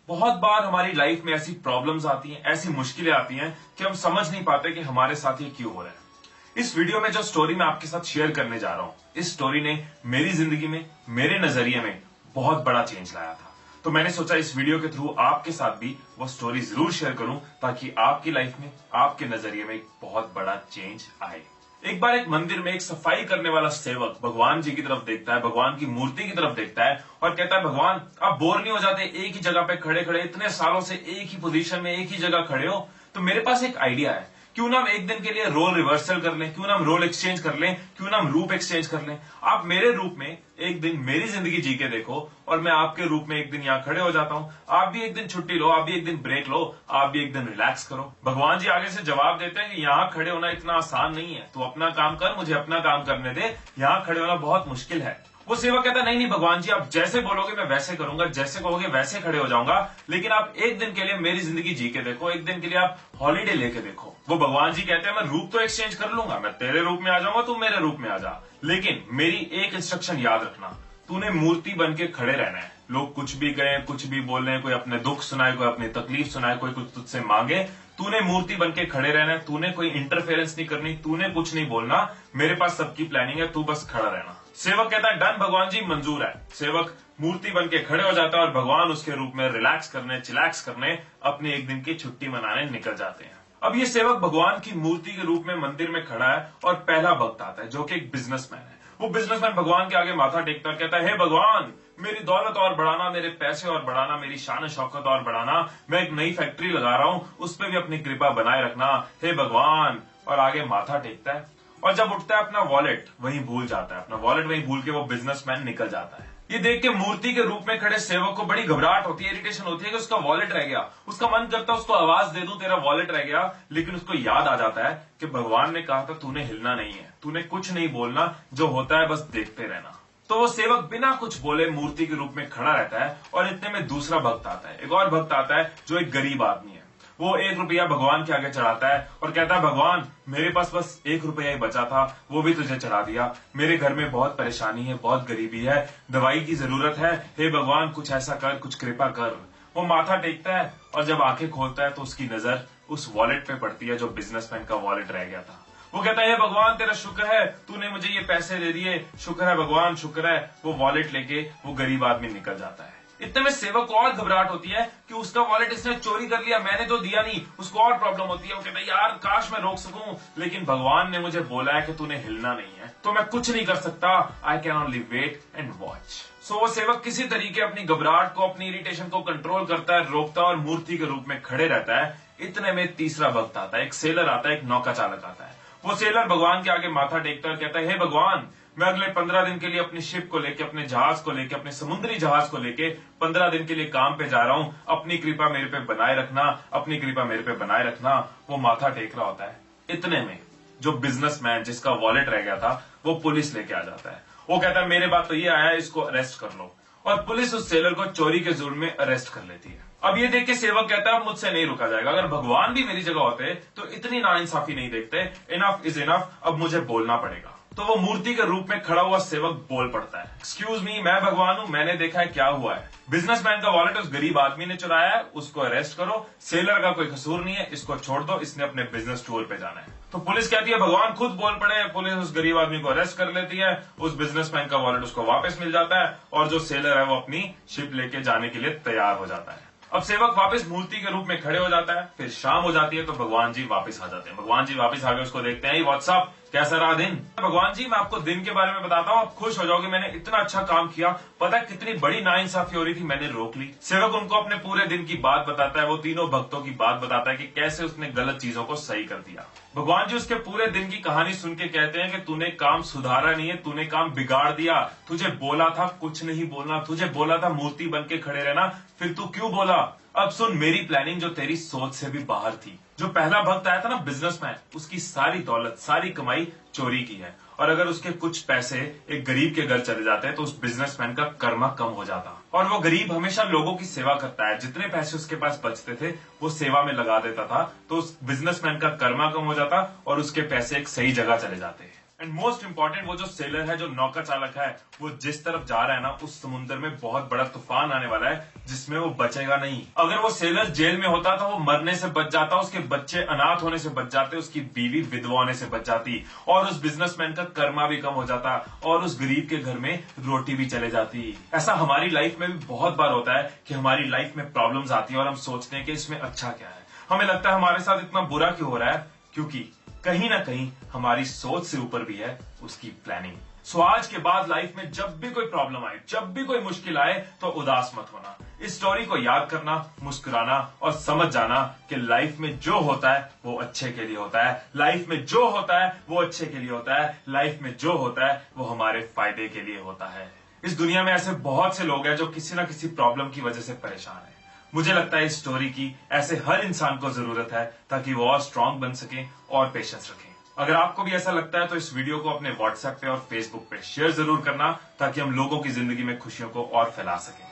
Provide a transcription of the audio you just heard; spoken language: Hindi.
बहुत बार हमारी लाइफ में ऐसी प्रॉब्लम्स आती हैं, ऐसी मुश्किलें आती हैं कि हम समझ नहीं पाते कि हमारे साथ ये क्यों हो रहा है। इस वीडियो में जो स्टोरी मैं आपके साथ शेयर करने जा रहा हूं, इस स्टोरी ने मेरी जिंदगी में, मेरे नजरिए में बहुत बड़ा चेंज लाया था। तो मैंने सोचा इस वीडियो के थ्रू आपके साथ भी वो स्टोरी जरूर शेयर करूं ताकि आपकी लाइफ में, आपके नजरिए में एक बहुत बड़ा चेंज आए। एक बार एक मंदिर में एक सफाई करने वाला सेवक भगवान जी की तरफ देखता है, भगवान की मूर्ति की तरफ देखता है और कहता है, भगवान आप बोर नहीं हो जाते एक ही जगह पे खड़े खड़े, इतने सालों से एक ही पोजीशन में एक ही जगह खड़े हो? तो मेरे पास एक आइडिया है, क्यों ना हम एक दिन के लिए रोल रिवर्सल कर लें, क्यों ना हम रोल एक्सचेंज कर लें, क्यों ना हम रूप एक्सचेंज कर लें। आप मेरे रूप में एक दिन मेरी जिंदगी जी के देखो और मैं आपके रूप में एक दिन यहां खड़े हो जाता हूं। आप भी एक दिन छुट्टी लो, आप भी एक दिन ब्रेक लो, आप भी एक दिन रिलैक्स करो। भगवान जी आगे से जवाब देते हैं कि यहां खड़े होना इतना आसान नहीं है, तू अपना काम कर, मुझे अपना काम करने दे, यहां खड़े होना बहुत मुश्किल है। वो सेवक कहता है, नहीं नहीं भगवान जी, आप जैसे बोलोगे मैं वैसे करूंगा, जैसे कहोगे वैसे खड़े हो जाऊंगा, लेकिन आप एक दिन के लिए मेरी जिंदगी जी के देखो, एक दिन के लिए आप हॉलीडे लेके देखो। वो भगवान जी कहते हैं, मैं रूप तो एक्सचेंज कर लूंगा, मैं तेरे रूप में आ जाऊंगा, तू मेरे रूप में आ जा, लेकिन मेरी एक इंस्ट्रक्शन याद रखना, तूने मूर्ति बन के खड़े रहना है। लोग कुछ भी कहें, कुछ भी बोल रहे हैं, कोई अपने दुख सुनाए, कोई अपनी तकलीफ सुनाए, कोई कुछ तुझसे मांगे, तूने मूर्ति बन के खड़े रहना है, तूने कोई इंटरफेरेंस नहीं करनी, तूने कुछ नहीं बोलना, मेरे पास सबकी प्लानिंग है, तू बस खड़ा रहना। सेवक कहता है, डन भगवान जी, मंजूर है। सेवक मूर्ति बन के खड़े हो जाता है और भगवान उसके रूप में रिलैक्स करने, चिलैक्स करने, अपने एक दिन की छुट्टी मनाने निकल जाते हैं। अब ये सेवक भगवान की मूर्ति के रूप में मंदिर में खड़ा है और पहला भक्त आता है जो कि एक बिजनेसमैन है। वो बिजनेसमैन भगवान के आगे माथा टेकता कहता है, हे भगवान, मेरी दौलत और बढ़ाना, मेरे पैसे और बढ़ाना, मेरी शान शौकत और बढ़ाना, मैं एक नई फैक्ट्री लगा रहा हूं, उस पर भी अपनी कृपा बनाए रखना, हे भगवान। और आगे माथा टेकता है और जब उठता है अपना वॉलेट वहीं भूल जाता है, अपना वॉलेट वहीं भूल के वो बिजनेसमैन निकल जाता है। ये देख के मूर्ति के रूप में खड़े सेवक को बड़ी घबराहट होती है, इरिटेशन होती है कि उसका वॉलेट रह गया। उसका मन करता है उसको आवाज दे दूं, तेरा वॉलेट रह गया, लेकिन उसको याद आ जाता है कि भगवान ने कहा था तूने हिलना नहीं है, तूने कुछ नहीं बोलना, जो होता है बस देखते रहना। तो वो सेवक बिना कुछ बोले मूर्ति के रूप में खड़ा रहता है और इतने में दूसरा भक्त आता है, एक और भक्त आता है जो एक गरीब आदमी है। वो 1 रुपया भगवान के आगे चढ़ाता है और कहता है, भगवान मेरे पास बस 1 रुपया ही बचा था, वो भी तुझे चढ़ा दिया, मेरे घर में बहुत परेशानी है, बहुत गरीबी है, दवाई की जरूरत है, हे भगवान कुछ ऐसा कर, कुछ कृपा कर। वो माथा टेकता है और जब आंखें खोलता है तो उसकी नजर उस वॉलेट पे पड़ती है जो बिजनेसमैन का वॉलेट रह गया था। वो कहता है, हे भगवान तेरा शुक्र है, तूने मुझे ये पैसे दे दिए, शुक्र है भगवान, शुक्र है। वो वॉलेट लेके वो गरीब आदमी निकल जाता है। इतने में सेवक को और घबराहट होती है कि उसका वॉलेट इसने चोरी कर लिया, मैंने तो दिया नहीं। उसको और प्रॉब्लम होती है, वो कहता है, यार काश मैं रोक सकूं, लेकिन भगवान ने मुझे बोला है कि तूने हिलना नहीं है, तो मैं कुछ नहीं कर सकता। I can only wait and watch. So वो सेवक किसी तरीके अपनी घबराहट को, अपनी इरिटेशन को कंट्रोल करता है, रोकता है और मूर्ति के रूप में खड़े रहता है। इतने में तीसरा भक्त आता है, एक सेलर आता है, एक नौका चालक आता है। वो सेलर भगवान के आगे माथा टेकता है और कहता है, हे भगवान, मैं अगले 15 दिन के लिए अपनी शिप को लेके, अपने जहाज को लेके, अपने समुद्री जहाज को लेके 15 दिन के लिए काम पे जा रहा हूं, अपनी कृपा मेरे पे बनाए रखना, अपनी कृपा मेरे पे बनाए रखना। वो माथा टेक रहा होता है। इतने में जो बिजनेसमैन जिसका वॉलेट रह गया था वो पुलिस लेके आ जाता है। वो कहता है, मेरे बात तो ये आया है, इसको अरेस्ट कर लो। और पुलिस उस सेलर को चोरी के जुर्म में अरेस्ट कर लेती है। अब ये देख के सेवक कहता है, मुझसे नहीं रुका जाएगा, अगर भगवान भी मेरी जगह होते तो इतनी नाइंसाफी नहीं देखते, इनफ इज इनफ, अब मुझे बोलना पड़ेगा। तो वो मूर्ति के रूप में खड़ा हुआ सेवक बोल पड़ता है, एक्सक्यूज मी, मैं भगवान हूं, मैंने देखा है क्या हुआ है, बिजनेसमैन का वॉलेट उस गरीब आदमी ने चुराया है, उसको अरेस्ट करो, सेलर का कोई कसूर नहीं है, इसको छोड़ दो, इसने अपने बिजनेस टूर पे जाना है। तो पुलिस कहती है, भगवान खुद बोल पड़े। पुलिस उस गरीब आदमी को अरेस्ट कर लेती है, उस बिजनेसमैन का वॉलेट उसको वापस मिल जाता है और जो सेलर है वो अपनी शिप लेके जाने के लिए तैयार हो जाता है। अब सेवक वापस मूर्ति के रूप में खड़े हो जाता है। फिर शाम हो जाती है तो भगवान जी वापस आ जाते हैं। भगवान जी वापस आगे उसको देखते हैं, व्हाट्सअप, कैसा रहा दिन? भगवान जी मैं आपको दिन के बारे में बताता हूँ, आप खुश हो जाओगे, मैंने इतना अच्छा काम किया, पता है कितनी बड़ी नाइंसाफी हो रही थी, मैंने रोक ली। सेवक उनको अपने पूरे दिन की बात बताता है, वो तीनों भक्तों की बात बताता है कि कैसे उसने गलत चीजों को सही कर दिया। भगवान जी उसके पूरे दिन की कहानी सुन के कहते हैं कि तूने काम सुधारा नहीं है, तूने काम बिगाड़ दिया, तुझे बोला था कुछ नहीं बोलना, तुझे बोला था मूर्ति बन के खड़े रहना, फिर तू क्यों बोला? अब सुन मेरी प्लानिंग जो तेरी सोच से भी बाहर थी। जो पहला भक्त आया था ना बिजनेसमैन, उसकी सारी दौलत, सारी कमाई चोरी की है, और अगर उसके कुछ पैसे एक गरीब के घर चले जाते हैं तो उस बिजनेसमैन का कर्मा कम हो जाता। और वो गरीब हमेशा लोगों की सेवा करता है, जितने पैसे उसके पास बचते थे वो सेवा में लगा देता था, तो उस बिजनेसमैन का कर्मा कम हो जाता और उसके पैसे एक सही जगह चले जाते। एंड मोस्ट इंपॉर्टेंट, वो जो सेलर है, जो नौका चालक है, वो जिस तरफ जा रहा है ना, उस समुद्र में बहुत बड़ा तूफान आने वाला है जिसमें वो बचेगा नहीं। अगर वो सेलर जेल में होता तो वो मरने से बच जाता, उसके बच्चे अनाथ होने से बच जाते, उसकी बीवी विधवा होने से बच जाती, और उस बिजनेसमैन का कर्मा भी कम हो जाता, और उस गरीब के घर में रोटी भी चले जाती। ऐसा हमारी लाइफ में भी बहुत बार होता है कि हमारी लाइफ में प्रॉब्लम्स आती हैं और हम सोचते हैं कि इसमें अच्छा क्या है। हमें लगता है हमारे साथ इतना बुरा क्यों हो रहा है, क्योंकि कहीं ना कहीं हमारी सोच से ऊपर भी है उसकी प्लानिंग। सो आज के बाद लाइफ में जब भी कोई प्रॉब्लम आए, जब भी कोई मुश्किल आए, तो उदास मत होना। इस स्टोरी को याद करना, मुस्कुराना और समझ जाना कि लाइफ में जो होता है वो अच्छे के लिए होता है। लाइफ में जो होता है वो अच्छे के लिए होता है। लाइफ में जो होता है वो हमारे फायदे के लिए होता है। इस दुनिया में ऐसे बहुत से लोग हैं जो किसी ना किसी प्रॉब्लम की वजह से परेशान हैं। मुझे लगता है इस स्टोरी की ऐसे हर इंसान को जरूरत है ताकि वो और स्ट्रांग बन सके और पेशेंस रखें। अगर आपको भी ऐसा लगता है तो इस वीडियो को अपने व्हाट्सएप पे और फेसबुक पे शेयर जरूर करना ताकि हम लोगों की जिंदगी में खुशियों को और फैला सकें।